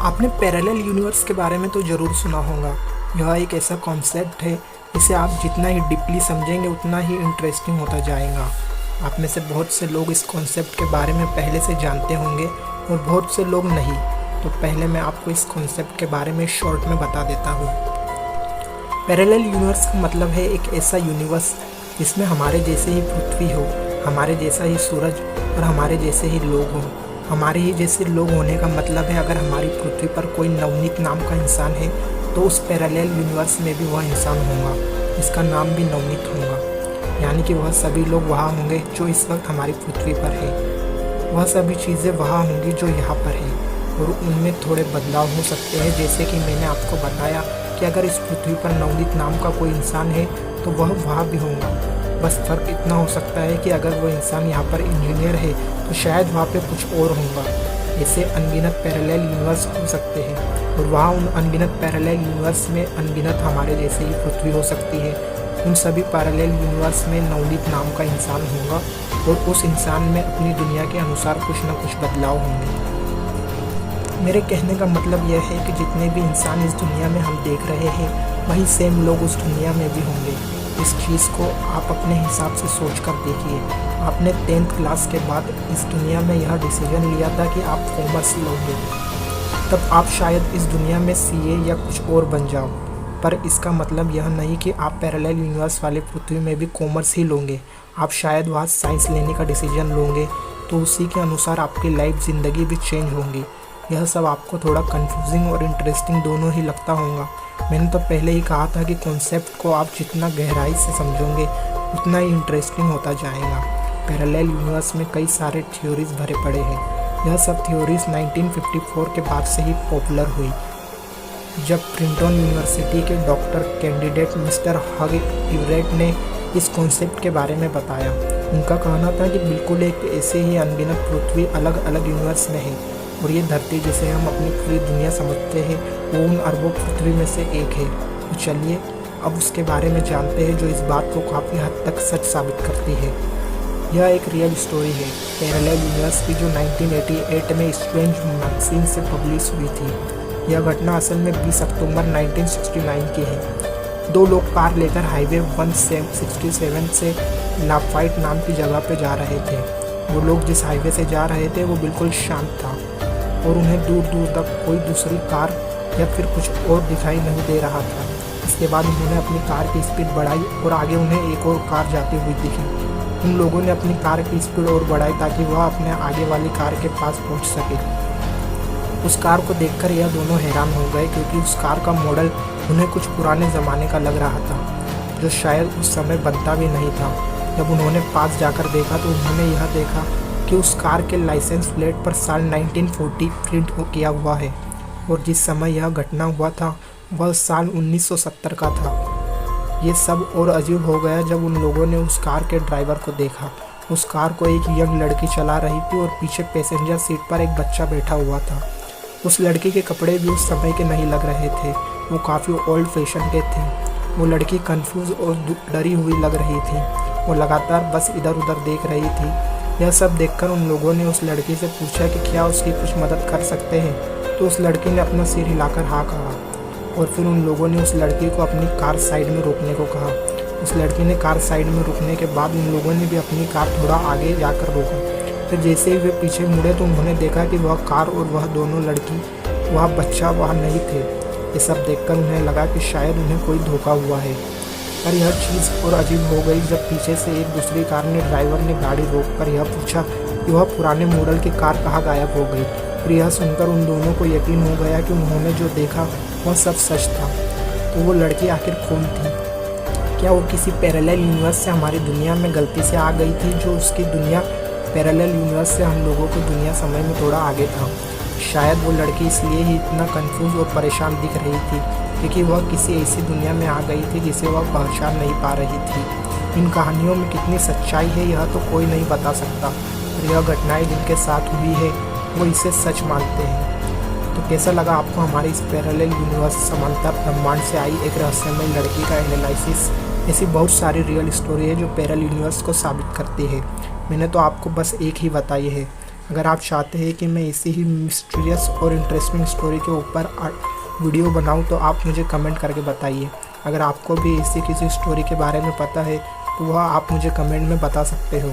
आपने parallel universe के बारे में तो ज़रूर सुना होगा। यह एक ऐसा कॉन्सेप्ट है इसे आप जितना ही डीपली समझेंगे उतना ही इंटरेस्टिंग होता जाएगा। आप में से बहुत से लोग इस कॉन्सेप्ट के बारे में पहले से जानते होंगे और बहुत से लोग नहीं। तो पहले मैं आपको इस कॉन्सेप्ट के बारे में शॉर्ट में बता देता हूँ। पैरेलल यूनिवर्स का मतलब है एक ऐसा यूनिवर्स जिसमें हमारे जैसे ही पृथ्वी हो, हमारे जैसा ही सूरज और हमारे जैसे ही लोग हों। हमारे ही जैसे लोग होने का मतलब है अगर हमारी पृथ्वी पर कोई नवनीत नाम का इंसान है तो उस पैरेलल यूनिवर्स में भी वह इंसान होगा, इसका नाम भी नवनीत होगा। यानी कि वह सभी लोग वहाँ होंगे जो इस वक्त हमारी पृथ्वी पर है। वह सभी चीज़ें वहाँ होंगी जो यहाँ पर है और उनमें थोड़े बदलाव हो सकते हैं। जैसे कि मैंने आपको बताया कि अगर इस पृथ्वी पर नवनीत नाम का कोई इंसान है तो वह वहाँ भी होगा। बस फ़र्क इतना हो सकता है कि अगर वो इंसान यहाँ पर इंजीनियर है तो शायद वहाँ पे कुछ और होगा। ऐसे अनगिनत पैरेलल यूनिवर्स हो सकते हैं और वहाँ उन अनगिनत पैरेलल यूनिवर्स में अनगिनत हमारे जैसे ही पृथ्वी हो सकती है। उन सभी पैरेलल यूनिवर्स में नवनीत नाम का इंसान होगा और उस इंसान में अपनी दुनिया के अनुसार कुछ न कुछ बदलाव होंगे। मेरे कहने का मतलब यह है कि जितने भी इंसान इस दुनिया में हम देख रहे हैं वही सेम लोग उस दुनिया में भी होंगे। इस चीज़ को आप अपने हिसाब से सोच कर देखिए। आपने 10th क्लास के बाद इस दुनिया में यह डिसीजन लिया था कि आप कॉमर्स लोगे, तब आप शायद इस दुनिया में CA या कुछ और बन जाओ। पर इसका मतलब यह नहीं कि आप पैरेलल यूनिवर्स वाले पृथ्वी में भी कॉमर्स ही लोगे। आप शायद वहाँ साइंस लेने का डिसीजन लोगे तो उसी के अनुसार आपकी लाइफ ज़िंदगी भी चेंज होंगी। यह सब आपको थोड़ा कंफ्यूजिंग और इंटरेस्टिंग दोनों ही लगता होगा। मैंने तो पहले ही कहा था कि कॉन्सेप्ट को आप जितना गहराई से समझोगे उतना ही इंटरेस्टिंग होता जाएगा। पैरेलल यूनिवर्स में कई सारे थ्योरीज भरे पड़े हैं। यह सब थ्योरीज 1954 के बाद से ही पॉपुलर हुई, जब प्रिंटन यूनिवर्सिटी के डॉक्टर कैंडिडेट मिस्टर हग इवरेट ने इस कॉन्सेप्ट के बारे में बताया। उनका कहना था कि बिल्कुल एक ऐसे ही अनगिनत पृथ्वी अलग अलग यूनिवर्स में है और ये धरती जिसे हम अपनी पूरी दुनिया समझते हैं वो उन अरबों पृथ्वी में से एक है। तो चलिए अब उसके बारे में जानते हैं जो इस बात को काफ़ी हद तक सच साबित करती है। यह एक रियल स्टोरी है पैरेलल यूनिवर्स की, जो 1988 में स्ट्रेंज मैगजीन से पब्लिश हुई थी। यह घटना असल में 20 अक्टूबर 1969 की है। दो लोग कार लेकर हाईवे 167 से लाफाइट नाम की जगह पर जा रहे थे। वो लोग जिस हाईवे से जा रहे थे वो बिल्कुल शांत था और उन्हें दूर दूर तक कोई दूसरी कार या फिर कुछ और दिखाई नहीं दे रहा था। इसके बाद उन्होंने अपनी कार की स्पीड बढ़ाई और आगे उन्हें एक और कार जाती हुई दिखी। उन लोगों ने अपनी कार की स्पीड और बढ़ाई ताकि वह अपने आगे वाली कार के पास पहुंच सके। उस कार को देखकर यह दोनों हैरान हो गए क्योंकि उस कार का मॉडल उन्हें कुछ पुराने ज़माने का लग रहा था, जो शायद उस समय बनता भी नहीं था। जब उन्होंने पास जाकर देखा तो उन्होंने यह देखा कि उस कार के लाइसेंस प्लेट पर साल 1940 प्रिंट किया हुआ है और जिस समय यह घटना हुआ था वह साल 1970 का था। ये सब और अजीब हो गया जब उन लोगों ने उस कार के ड्राइवर को देखा। उस कार को एक यंग लड़की चला रही थी और पीछे पैसेंजर सीट पर एक बच्चा बैठा हुआ था। उस लड़की के कपड़े भी उस समय के नहीं लग रहे थे, वो काफ़ी ओल्ड फैशन के थे। वो लड़की कंफ्यूज और डरी हुई लग रही थी। वो लगातार बस इधर उधर देख रही थी। यह सब देखकर उन लोगों ने उस लड़की से पूछा कि क्या उसकी कुछ मदद कर सकते हैं। तो उस लड़की ने अपना सिर हिलाकर हाँ कहा और फिर उन लोगों ने उस लड़की को अपनी कार साइड में रोकने को कहा। उस लड़की ने कार साइड में रुकने के बाद उन लोगों ने भी अपनी कार थोड़ा आगे जाकर रोका। फिर जैसे ही वे पीछे मुड़े तो उन्होंने देखा कि वह कार और वह दोनों लड़की, वह बच्चा वहाँ नहीं थे। ये सब देखकर उन्हें लगा कि शायद उन्हें कोई धोखा हुआ है। पर यह चीज़ और अजीब हो गई जब पीछे से एक दूसरी कार ने ड्राइवर ने गाड़ी रोककर यह पूछा कि वह पुराने मॉडल की कार कहाँ गायब हो गई। फिर यह सुनकर उन दोनों को यकीन हो गया कि उन्होंने जो देखा वह सब सच था। तो वो लड़की आखिर कौन थी? क्या वो किसी पैरेलल यूनिवर्स से हमारी दुनिया में गलती से आ गई थी, जो उसकी दुनिया पैरेलल यूनिवर्स से हम लोगों को दुनिया समय में थोड़ा आगे था? शायद वो लड़की इसलिए ही इतना कंफ्यूज और परेशान दिख रही थी क्योंकि वह किसी ऐसी दुनिया में आ गई थी जिसे वह पहचान नहीं पा रही थी। इन कहानियों में कितनी सच्चाई है यह तो कोई नहीं बता सकता, और यह घटनाएं जिनके साथ हुई है वो इसे सच मानते हैं। तो कैसा लगा आपको हमारे इस पैरेलल यूनिवर्स समानता ब्रह्मांड से आई एक रहस्यमय लड़की का एनालिसिस? ऐसी बहुत सारी रियल स्टोरी है जो पैरेलल यूनिवर्स को साबित करती है। मैंने तो आपको बस एक ही बताई है। अगर आप चाहते हैं कि मैं इसी ही मिस्टीरियस और इंटरेस्टिंग स्टोरी के ऊपर वीडियो बनाऊं तो आप मुझे कमेंट करके बताइए। अगर आपको भी ऐसी किसी स्टोरी के बारे में पता है तो वह आप मुझे कमेंट में बता सकते हो।